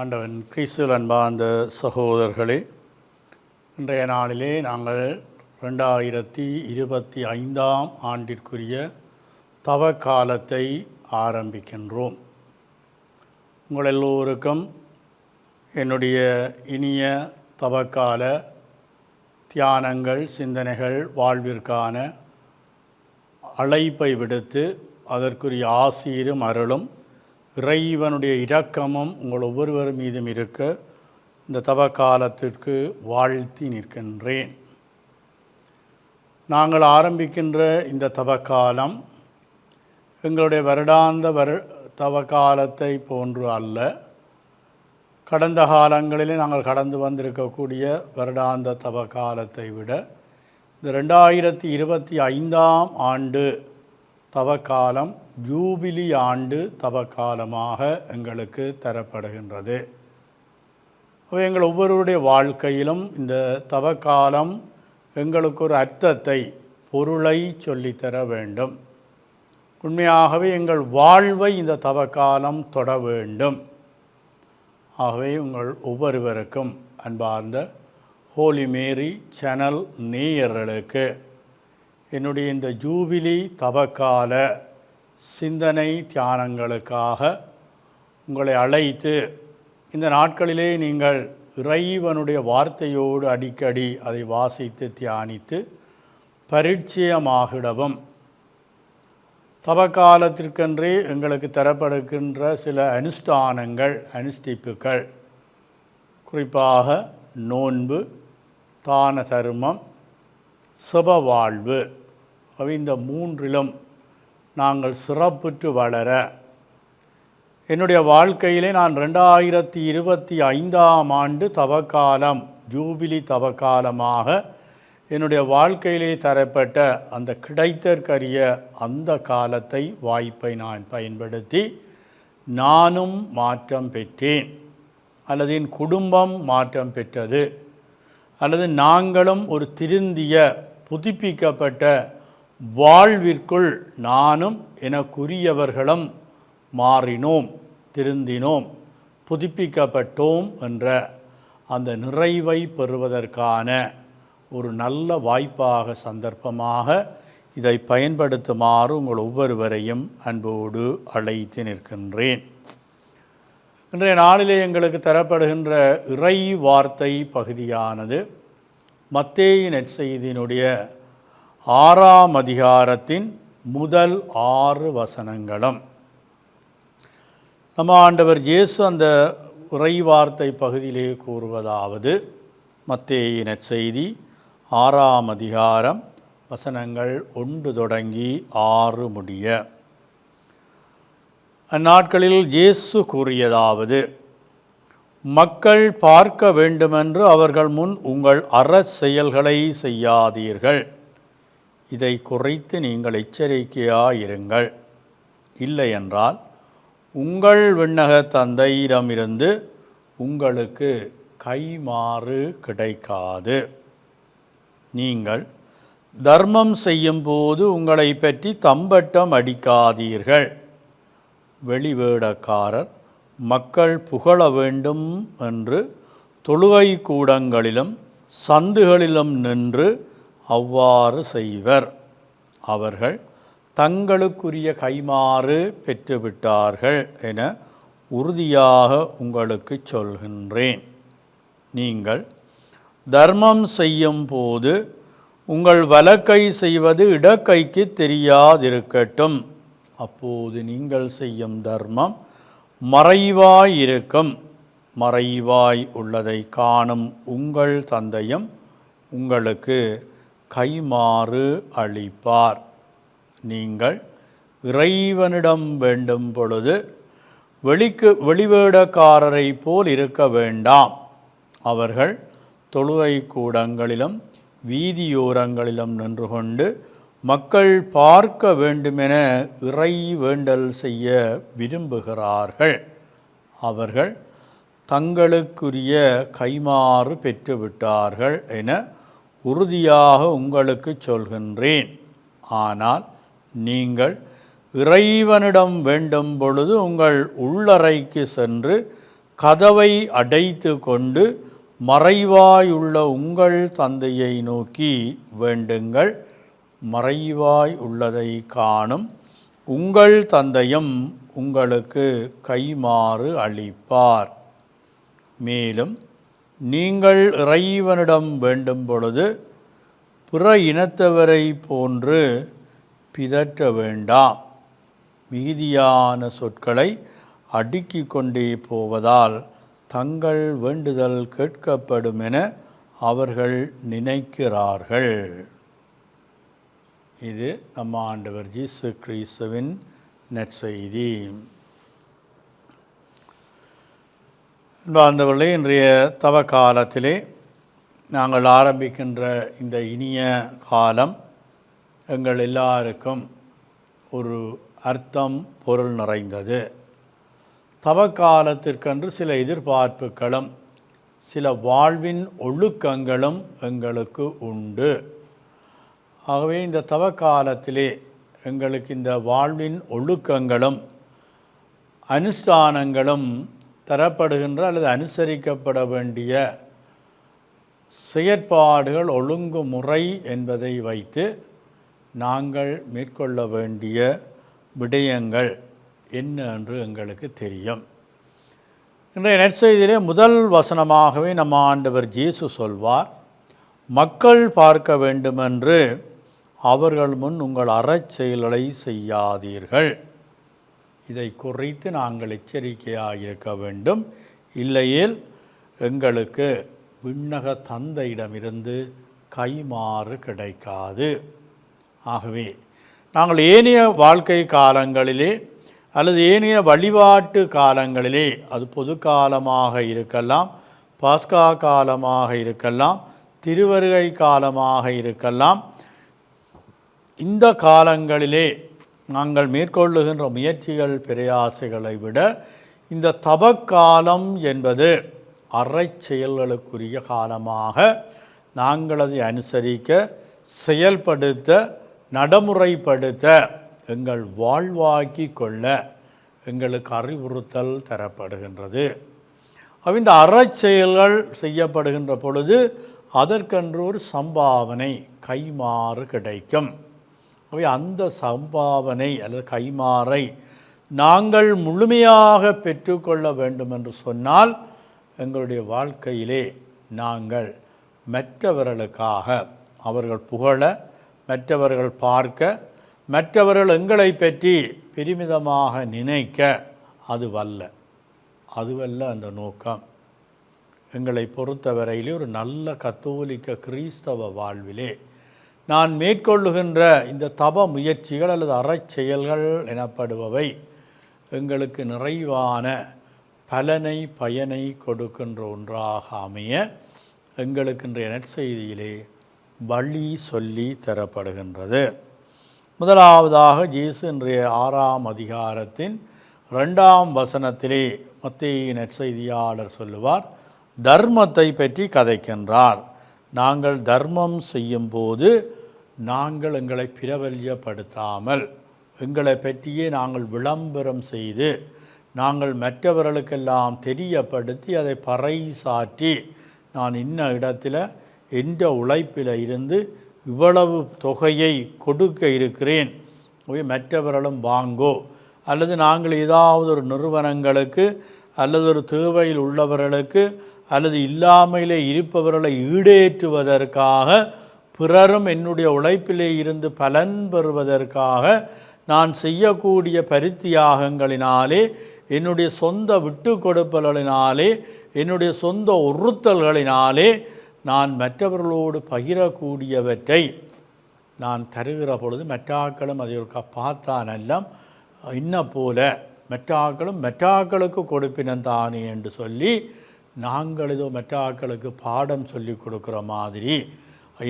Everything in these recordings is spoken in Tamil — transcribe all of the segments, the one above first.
ஆண்டவன் கிறிஸ்துவில் அன்பார்ந்த சகோதரர்களே, இன்றைய நாளிலே நாங்கள் 2025 ஆண்டிற்குரிய தவக்காலத்தை ஆரம்பிக்கின்றோம். உங்கள் எல்லோருக்கும் என்னுடைய இனிய தவக்கால தியானங்கள், சிந்தனைகள், வாழ்விற்கான அழைப்பை விடுத்து அதற்குரிய ஆசீரும் அருளும் இறைவனுடைய இரக்கமும் உங்கள் ஒவ்வொருவர் மீதும் இருக்க இந்த தவக்காலத்திற்கு வாழ்த்தி நிற்கின்றேன். நாங்கள் ஆரம்பிக்கின்ற இந்த தவக்காலம் எங்களுடைய வருடாந்த தவக்காலத்தை போன்று அல்ல. கடந்த காலங்களிலே நாங்கள் கடந்து வந்திருக்கக்கூடிய வருடாந்த தவக்காலத்தை விட இந்த 2025 ஆண்டு தவக்காலம் ஜூபிலி ஆண்டு தவக்காலமாக எங்களுக்கு தரப்படுகின்றது. எங்கள் ஒவ்வொருவருடைய வாழ்க்கையிலும் இந்த தவக்காலம் எங்களுக்கு ஒரு அர்த்தத்தை, பொருளை சொல்லித்தர வேண்டும். உண்மையாகவே எங்கள் வாழ்வை இந்த தவக்காலம் தொட வேண்டும். ஆகவே உங்கள் ஒவ்வொருவருக்கும் அன்பார்ந்த ஹோலி மேரி சேனல் நேயர்களுக்கு என்னுடைய இந்த ஜூபிலி தவக்கால சிந்தனை தியானங்களுக்காக உங்களை அழைத்து, இந்த நாட்களிலே நீங்கள் இறைவனுடைய வார்த்தையோடு அடிக்கடி அதை வாசித்து தியானித்து பரிச்சயமாகிடவும், தவக்காலத்திற்கென்றே எங்களுக்கு தரப்படுகின்ற சில அனுஷ்டானங்கள், அனுஷ்டிப்புகள், குறிப்பாக நோன்பு, தான தர்மம், செப வாழ்வு, இந்த மூன்றிலும் நாங்கள் சிறப்புற்று வளர, என்னுடைய வாழ்க்கையிலே நான் 2025 ஆண்டு தவக்காலம் ஜூபிலி தவக்காலமாக என்னுடைய வாழ்க்கையிலே தரப்பட்ட அந்த கிடைத்தற்கரிய அந்த காலத்தை, வாய்ப்பை நான் பயன்படுத்தி நானும் மாற்றம் பெற்றேன், அல்லது என் குடும்பம் மாற்றம் பெற்றது, அல்லது நாங்களும் ஒரு திருந்திய புதுப்பிக்கப்பட்ட வாழ்விற்குள் நானும் எனக்குரியவர்களும் மாறினோம், திருந்தினோம், புதுப்பிக்கப்பட்டோம் என்ற அந்த நிறைவை பெறுவதற்கான ஒரு நல்ல வாய்ப்பாக, சந்தர்ப்பமாக இதை பயன்படுத்துமாறு உங்கள் ஒவ்வொருவரையும் அன்போடு அழைத்து நிற்கின்றேன். இன்றைய நாளிலே எங்களுக்கு தரப்படுகின்ற இறை வார்த்தை பகுதியானது மத்தேயு நற்செய்தியினுடைய 6ஆம் அதிகாரத்தின் முதல் 6 வசனங்களும். நம்ம ஆண்டவர் இயேசு அந்த இறை வார்த்தை பகுதியிலே கூறுவதாவது, மத்தேயு நற்செய்தி 6ஆம் அதிகாரம் வசனங்கள் 1 தொடங்கி 6 முடிய. அந்நாட்களில் இயேசு கூறியதாவது, மக்கள் பார்க்க வேண்டுமென்று அவர்கள் முன் உங்கள் அறச்செயல்களை செய்யாதீர்கள். இதை குறித்து நீங்கள் எச்சரிக்கையாயிருங்கள். இல்லையென்றால் உங்கள் விண்ணக தந்தையிடமிருந்து உங்களுக்கு கைமாறு கிடைக்காது. நீங்கள் தர்மம் செய்யும்போது உங்களை பற்றி தம்பட்டம் அடிக்காதீர்கள். வெளிவேடக்காரர் மக்கள் புகழ வேண்டும் என்று தொழுகை கூடங்களிலும் சந்துகளிலும் நின்று அவ்வாறு செய்வர். அவர்கள் தங்களுக்குரிய கைமாறு பெற்றுவிட்டார்கள் என உறுதியாக உங்களுக்கு சொல்கின்றேன். நீங்கள் தர்மம் செய்யும் போது உங்கள் வலக்கை செய்வது இடக்கைக்கு தெரியாதிருக்கட்டும். அப்போது நீங்கள் செய்யும் தர்மம் மறைவாயிருக்கும். மறைவாய் உள்ளதை காணும் உங்கள் தந்தையும் உங்களுக்கு கைமாறு அளிப்பார். நீங்கள் இறைவனிடம் வேண்டும் பொழுது வெளிவேடக்காரரை போல் இருக்க வேண்டாம். அவர்கள் தொழுகை கூடங்களிலும் வீதியோரங்களிலும் நின்று கொண்டு மக்கள் பார்க்க வேண்டுமென இறை வேண்டல் செய்ய விரும்புகிறார்கள். அவர்கள் தங்களுக்குரிய கைமாறு பெற்றுவிட்டார்கள் என உறுதியாக உங்களுக்கு சொல்கின்றேன். ஆனால் நீங்கள் இறைவனிடம் வேண்டும் பொழுது உங்கள் உள்ளறைக்கு சென்று கதவை அடைத்து கொண்டு மறைவாயுள்ள உங்கள் தந்தையை நோக்கி வேண்டுங்கள். மறைவாய் உள்ளதை காணும் உங்கள் தந்தையும் உங்களுக்கு கைமாறு அளிப்பார். மேலும் நீங்கள் இறைவனிடம் வேண்டும் பொழுது பிற இனத்தவரை போன்று பிதற்ற வேண்டாம். மிகுதியான சொற்களை அடுக்கிக் கொண்டே போவதால் தங்கள் வேண்டுதல் கேட்கப்படும் என அவர்கள் நினைக்கிறார்கள். இது நம்ம ஆண்டவர் இயேசு கிறிஸ்துவின் நற்செய்தி. அன்பார்ந்தவர்களே, இன்றைய தவ காலத்திலே நாங்கள் ஆரம்பிக்கின்ற இந்த இனிய காலம் எங்கள் எல்லாருக்கும் ஒரு அர்த்தம் பொருள் நிறைந்தது. தவக்காலத்திற்கென்று சில எதிர்பார்ப்புகளும் சில வாழ்வின் ஒழுக்கங்களும் எங்களுக்கு உண்டு. ஆகவே இந்த தவக்காலத்திலே எங்களுக்கு இந்த வாழ்வின் ஒழுக்கங்களும் அனுஷ்டானங்களும் தரப்படுகின்ற அல்லது அனுசரிக்கப்பட வேண்டிய செயற்பாடுகள் ஒழுங்குமுறை என்பதை வைத்து நாங்கள் மேற்கொள்ள வேண்டிய விடயங்கள் என்ன என்று எங்களுக்கு தெரியும். இன்றைய நற்செய்தியிலே முதல் வசனமாகவே நம்ம ஆண்டவர் இயேசு சொல்வார், மக்கள் பார்க்க வேண்டுமென்று அவர்கள் முன் உங்கள் அறச்செயல்களை செய்யாதீர்கள். இதை குறித்து நாங்கள் எச்சரிக்கையாக இருக்க வேண்டும். இல்லையேல் எங்களுக்கு விண்ணக தந்தையிடமிருந்து கைமாறு கிடைக்காது. ஆகவே நாங்கள் ஏனைய வாழ்க்கை காலங்களிலே அல்லது ஏனைய வழிபாட்டு காலங்களிலே, அது பொது காலமாக இருக்கலாம், பாஸ்கா காலமாக இருக்கலாம், திருவருகை காலமாக இருக்கலாம், இந்த காலங்களிலே நாங்கள் மேற்கொள்ளுகின்ற முயற்சிகள் பிரயாசைகளை விட இந்த தவக்காலம் என்பது அறச்செயல்களுக்குரிய காலமாக நாங்கள் அதை அனுசரிக்க, செயல்படுத்த, நடைமுறைப்படுத்த, எங்கள் வாழ்வாக்கி கொள்ள எங்களுக்கு அறிவுறுத்தல் தரப்படுகின்றது. இந்த அறச்செயல்கள் செய்யப்படுகின்ற பொழுது அதற்கென்று ஒரு சம்பாவனை கைமாறு கிடைக்கும். அந்த சம்பாவனை அல்லது கைமாறை நாங்கள் முழுமையாக பெற்றுக்கொள்ள வேண்டும் என்று சொன்னால் எங்களுடைய வாழ்க்கையிலே நாங்கள் மற்றவர்களுக்காக அவர்கள் புகழ, மற்றவர்கள் பார்க்க, மற்றவர்கள் எங்களை பற்றி பெருமிதமாக நினைக்க அதுவல்ல அந்த நோக்கம். எங்களை பொறுத்தவரையிலே ஒரு நல்ல கத்தோலிக்க கிறிஸ்தவ வாழ்விலே நான் மேற்கொள்ளுகின்ற இந்த தப முயற்சிகள் அல்லது அறச்செயல்கள் எனப்படுபவை எங்களுக்கு நிறைவான பயனை கொடுக்கின்ற ஒன்றாக அமைய எங்களுக்கு இன்றைய நற்செய்தியிலே வழி சொல்லி தரப்படுகின்றது. முதலாவதாக இயேசு இன்றைய 6ஆம் அதிகாரத்தின் 2ஆம் வசனத்திலே மத்தேயு நற்செய்தியாளர் சொல்லுவார், தர்மத்தை பற்றி கதைக்கின்றார். நாங்கள் தர்மம் செய்யும்போது நாங்கள் எங்களை பிரபல்யப்படுத்தாமல், எங்களை பற்றியே நாங்கள் விளம்பரம் செய்து, நாங்கள் மற்றவர்களுக்கெல்லாம் தெரியப்படுத்தி அதை பறைசாற்றி, நான் இன்ன இடத்துல எந்த உழைப்பில் இருந்து இவ்வளவு தொகையை கொடுக்க இருக்கிறேன், மற்றவர்களும் வாங்கோ, அல்லது நாங்கள் ஏதாவது ஒரு நிறுவனங்களுக்கு அல்லது ஒரு தேவையில் உள்ளவர்களுக்கு அல்லது இல்லாமலே இருப்பவர்களை ஈடேற்றுவதற்காக, பிறரும் என்னுடைய உழைப்பிலே இருந்து பலன் பெறுவதற்காக நான் செய்யக்கூடிய பரித்தியாகங்களினாலே, என்னுடைய சொந்த விட்டு கொடுப்பல்களினாலே, என்னுடைய சொந்த உறுத்தல்களினாலே நான் மற்றவர்களோடு பகிரக்கூடியவற்றை நான் தருகிற பொழுது மற்றாக்களும் அதை ஒரு பார்த்தானெல்லாம் இன்ன போல மற்றாக்களுக்கு கொடுப்பினந்தானே என்று சொல்லி நாங்கள் ஏதோ மற்றாக்களுக்கு பாடம் சொல்லி கொடுக்குற மாதிரி,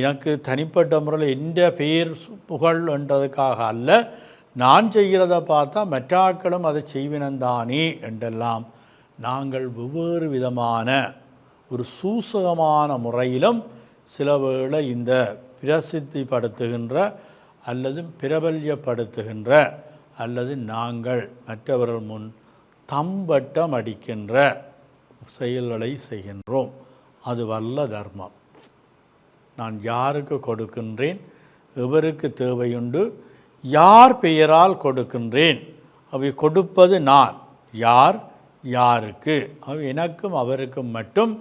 எனக்கு தனிப்பட்ட முறையில் எந்த பேர் புகழ் என்றதுக்காக அல்ல, நான் செய்கிறத பார்த்தா மற்றாக்களும் அதை செய்வினந்தானே என்றெல்லாம் நாங்கள் வெவ்வேறு விதமான ஒரு சூசகமான முறையிலும் சில வேளை இந்த பிரசித்திப்படுத்துகின்ற அல்லது பிரபல்யப்படுத்துகின்ற அல்லது நாங்கள் மற்றவர்கள் முன் தம்பட்டம் அடிக்கின்ற செயல்களை செய்கின்றோம். அது வல்ல தர்மம். நான் யாருக்கு கொடுக்கின்றேன், எவருக்கு தேவையுண்டு, யார் பெயரால் கொடுக்கின்றேன், அவை கொடுப்பது நான், யார் யாருக்கு, அவை எனக்கும் அவருக்கும் மட்டும்.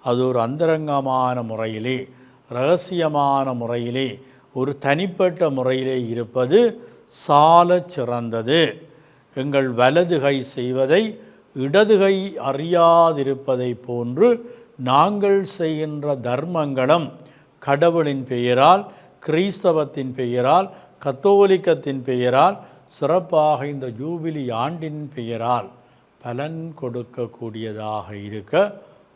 அது ஒரு அந்தரங்கமான முறையிலே, இரகசியமான முறையிலே, ஒரு தனிப்பட்ட முறையிலே இருப்பது சாலச் சிறந்தது. எங்கள் வலது கை செய்வதை இடது கை அறியாதிருப்பதை போன்று நாங்கள் செய்கின்ற தர்மங்களும் கடவுளின் பெயரால், கிறிஸ்தவத்தின் பெயரால், கத்தோலிக்கத்தின் பெயரால், சிறப்பாக இந்த ஜூபிலி ஆண்டின் பெயரால் பலன் கொடுக்கக்கூடியதாக இருக்க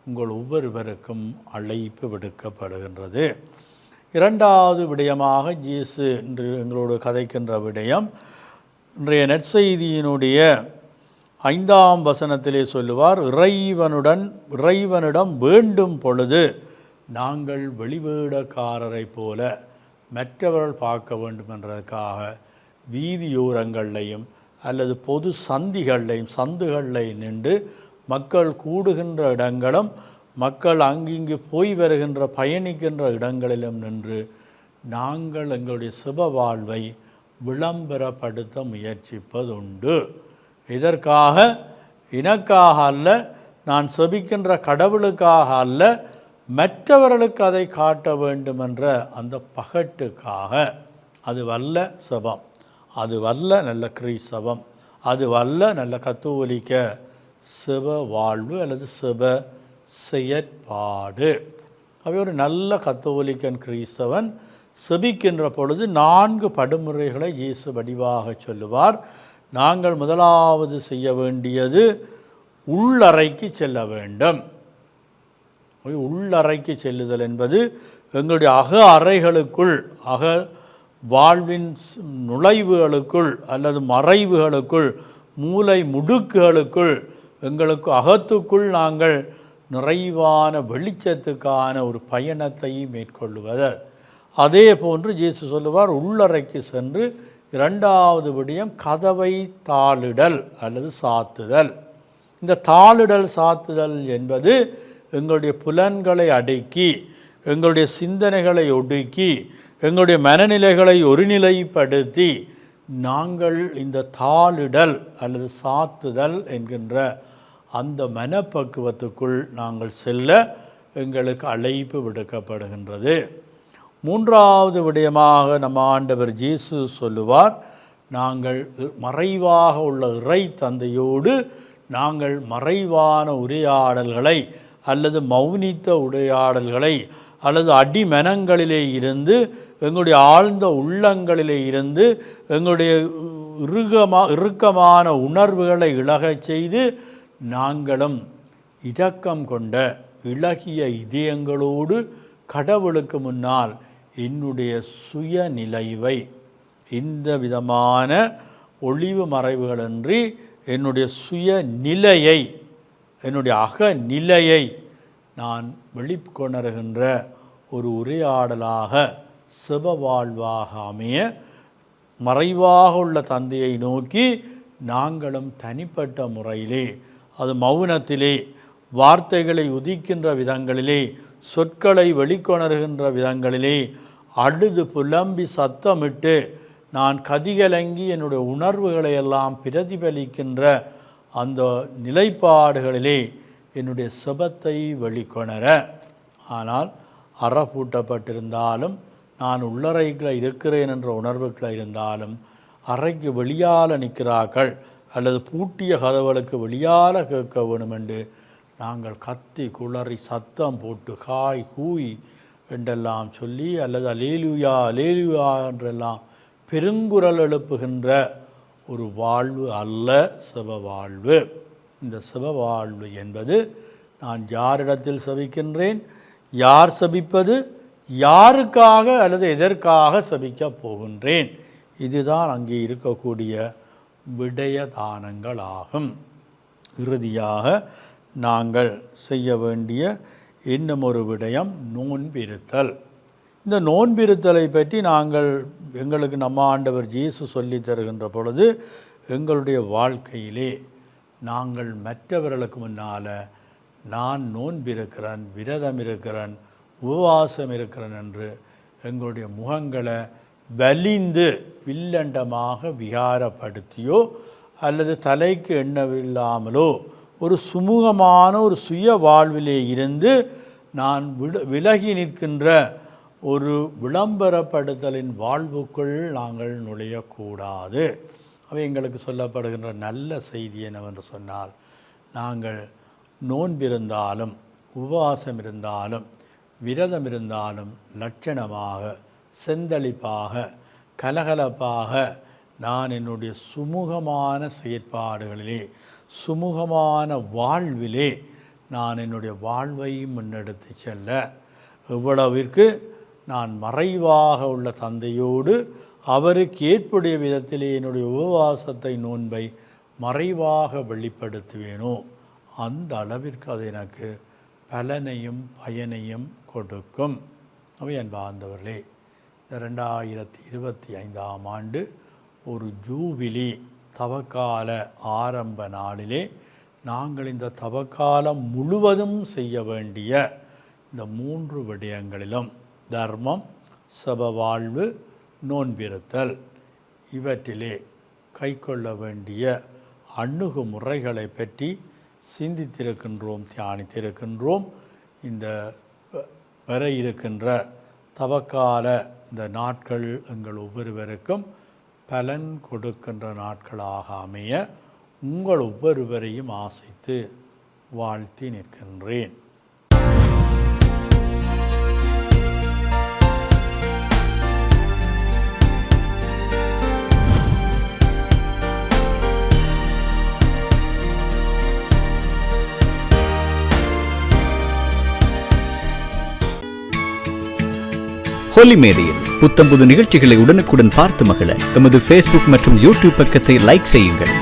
உங்கள் ஒவ்வொருவருக்கும் அழைப்பு விடுக்கப்படுகின்றது. இரண்டாவது விடயமாக இயேசு இன்று எங்களோடு கதைக்கின்ற விடயம், இன்றைய நற்செய்தியினுடைய 5ஆம் வசனத்திலே சொல்லுவார், இறைவனிடம் வேண்டும் பொழுது நாங்கள் வெளிவேடக்காரரை போல மற்றவர்கள் பார்க்க வேண்டும் என்றதற்காக வீதியோரங்களையும் அல்லது பொது சந்துகளில் நின்று மக்கள் கூடுகின்ற இடங்களும் மக்கள் அங்கிங்கு போய் வருகின்ற பயணிக்கின்ற இடங்களிலும் நின்று நாங்கள் எங்களுடைய சுப வாழ்வை விளம்பரப்படுத்த முயற்சிப்பதுண்டு. இதற்காக எனக்காக அல்ல, நான் செபிக்கின்ற கடவுளுக்காக அல்ல, மற்றவர்களுக்கு அதை காட்ட வேண்டும் என்ற அந்த பகட்டுக்காக. அது வல்ல செபம், அது வல்ல நல்ல கிறிஸ்தவம், அது வல்ல நல்ல கத்தோலிக்க செப வாழ்வு அல்லது செப செயற்பாடு. அவை ஒரு நல்ல கத்தோலிக்கன் கிறிஸ்தவன் செபிக்கின்ற பொழுது 4 படிமுறைகளை இயேசு வடிவாக சொல்லுவார். நாங்கள் முதலாவது செய்ய வேண்டியது உள்ளறைக்கு செல்ல வேண்டும். உள்ளறைக்கு செல்லுதல் என்பது எங்களுடைய அக அறைகளுக்குள், அக வாழ்வின் நுழைவுகளுக்குள் அல்லது மறைவுகளுக்குள், மூலை முடுக்குகளுக்குள், எங்களுக்கு அகத்துக்குள் நாங்கள் நிறைவான வெளிச்சத்துக்கான ஒரு பயணத்தை மேற்கொள்ளுவது. அதே போன்று இயேசு சொல்லுவார், உள்ளறைக்கு சென்று இரண்டாவது விடயம் கதவை தாளிடல் அல்லது சாத்துதல். இந்த தாளிடல் சாத்துதல் என்பது எங்களுடைய புலன்களை அடக்கி, எங்களுடைய சிந்தனைகளை ஒடுக்கி, எங்களுடைய மனநிலைகளை ஒருநிலைப்படுத்தி நாங்கள் இந்த தாளிடல் அல்லது சாத்துதல் என்கின்ற அந்த மனப்பக்குவத்துக்குள் நாங்கள் செல்ல எங்களுக்கு அழைப்பு விடுக்கப்படுகின்றது. மூன்றாவது விடயமாக நம்ம ஆண்டவர் இயேசு சொல்லுவார், நாங்கள் மறைவாக உள்ள இறை தந்தையோடு நாங்கள் மறைவான உரையாடல்களை அல்லது மௌனித்த உரையாடல்களை அல்லது அடிமனங்களிலே இருந்து, எங்களுடைய ஆழ்ந்த உள்ளங்களிலே இருந்து எங்களுடைய இறுக்கமான உணர்வுகளை இழகச் செய்து நாங்களும் இரக்கம் கொண்ட இளகிய இதயங்களோடு கடவுளுக்கு முன்னால் என்னுடைய சுயநிலைவை, இந்த விதமான ஒளிவு மறைவுகளின்றி என்னுடைய சுயநிலையை, என்னுடைய அகநிலையை நான் வெளிக்கொணர்கின்ற ஒரு உரையாடலாக செப வாழ்வாக அமைய, மறைவாக உள்ள தந்தையை நோக்கி நாங்களும் தனிப்பட்ட முறையிலே, அது மௌனத்திலே, வார்த்தைகளை உதிக்கின்ற விதங்களிலே, சொற்களை வெளிக்கொணர்கின்ற விதங்களிலே, அழுது புலம்பி சத்தமிட்டு நான் கதிகலங்கி என்னுடைய உணர்வுகளை எல்லாம் பிரதிபலிக்கின்ற அந்த நிலைப்பாடுகளிலே என்னுடைய செபத்தை வெளிக்கொணர. ஆனால் அறப்பூட்டப்பட்டிருந்தாலும், நான் உள்ளறைகளில் இருக்கிறேன் என்ற உணர்வுகளில் இருந்தாலும், அறைக்கு வெளியால் நிற்கிறார்கள் அல்லது பூட்டிய கதவுகளுக்கு வெளியால் கேட்க வேணும் என்று நாங்கள் கத்தி குளறி சத்தம் போட்டு காய் கூய் என்றெல்லாம் சொல்லி, அல்லது அலேலுயா அலேலுயா என்றெல்லாம் பெருங்குரல் எழுப்புகின்ற ஒரு வாழ்வு அல்ல செப வாழ்வு. இந்த செப வாழ்வு என்பது நான் யாரிடத்தில் செபிக்கின்றேன், யார் செபிப்பது, யாருக்காக அல்லது எதற்காக செபிக்கப் போகின்றேன், இதுதான் அங்கே இருக்கக்கூடிய விடயதானங்கள் ஆகும். இறுதியாக நாங்கள் செய்ய வேண்டிய இன்னும் ஒரு விடயம் நோன்பிருத்தல். இந்த நோன்பிருத்தலை பற்றி நாங்கள் எங்களுக்கு நம்ம ஆண்டவர் இயேசு சொல்லி தருகின்ற பொழுது, எங்களுடைய வாழ்க்கையிலே நாங்கள் மற்றவர்களுக்கு முன்னால் நான் நோன்பிருக்கிறேன், விரதம் இருக்கிறேன், உபவாசம் இருக்கிறேன் என்று எங்களுடைய முகங்களை வலிந்து வில்லண்டமாக விகாரப்படுத்தியோ அல்லது தலைக்கு எண்ணவில்லாமலோ ஒரு சுமூகமான ஒரு சுய வாழ்விலே இருந்து நான் விலகி நிற்கின்ற ஒரு விளம்பரப்படுத்தலின் வாழ்வுக்குள் நாங்கள் நுழையக்கூடாது. அவை எங்களுக்கு சொல்லப்படுகின்ற நல்ல செய்தி என்னவென்று சொன்னால், நாங்கள் நோன்பிருந்தாலும் உபவாசம் இருந்தாலும் விரதம் இருந்தாலும் லட்சணமாக செந்தளிப்பாக கலகலப்பாக நான் என்னுடைய சுமூகமான செயற்பாடுகளிலே சுமூகமான வாழ்விலே நான் என்னுடைய வாழ்வை முன்னெடுத்து செல்ல இவ்வளவிற்கு நான் மறைவாக உள்ள தந்தையோடு அவருக்கு ஏற்புடைய விதத்திலே என்னுடைய உபவாசத்தை நோன்பை மறைவாக வெளிப்படுத்துவேனோ அந்த அளவிற்கு அது எனக்கு பலனையும் பயனையும் கொடுக்கும். அவை அன்பார்ந்தவர்களே, 2025ஆம் ஆண்டு ஒரு ஜூபிலி தவக்கால ஆரம்ப நாளிலே நாங்கள் இந்த தவக்காலம் முழுவதும் செய்ய வேண்டிய இந்த 3 விடயங்களிலும் தர்மம், சபவாழ்வு, நோன்பிருத்தல் இவற்றிலே கைக்கொள்ள வேண்டிய அணுகுமுறைகளை பற்றி சிந்தித்திருக்கின்றோம், தியானித்திருக்கின்றோம். இந்த வர இருக்கின்ற தவக்கால இந்த நாட்கள் எங்கள் ஒவ்வொருவருக்கும் பலன் கொடுக்கின்ற நாட்களாக அமைய உங்கள் ஒவ்வொருவரையும் ஆசைத்து வாழ்த்தி நிற்கின்றேன். ஹோலி மேரியில் புத்தம்புது நிகழ்ச்சிகளை உடனுக்குடன் பார்த்து மகிழ எமது ஃபேஸ்புக் மற்றும் யூடியூப் பக்கத்தை லைக் செய்யுங்கள்.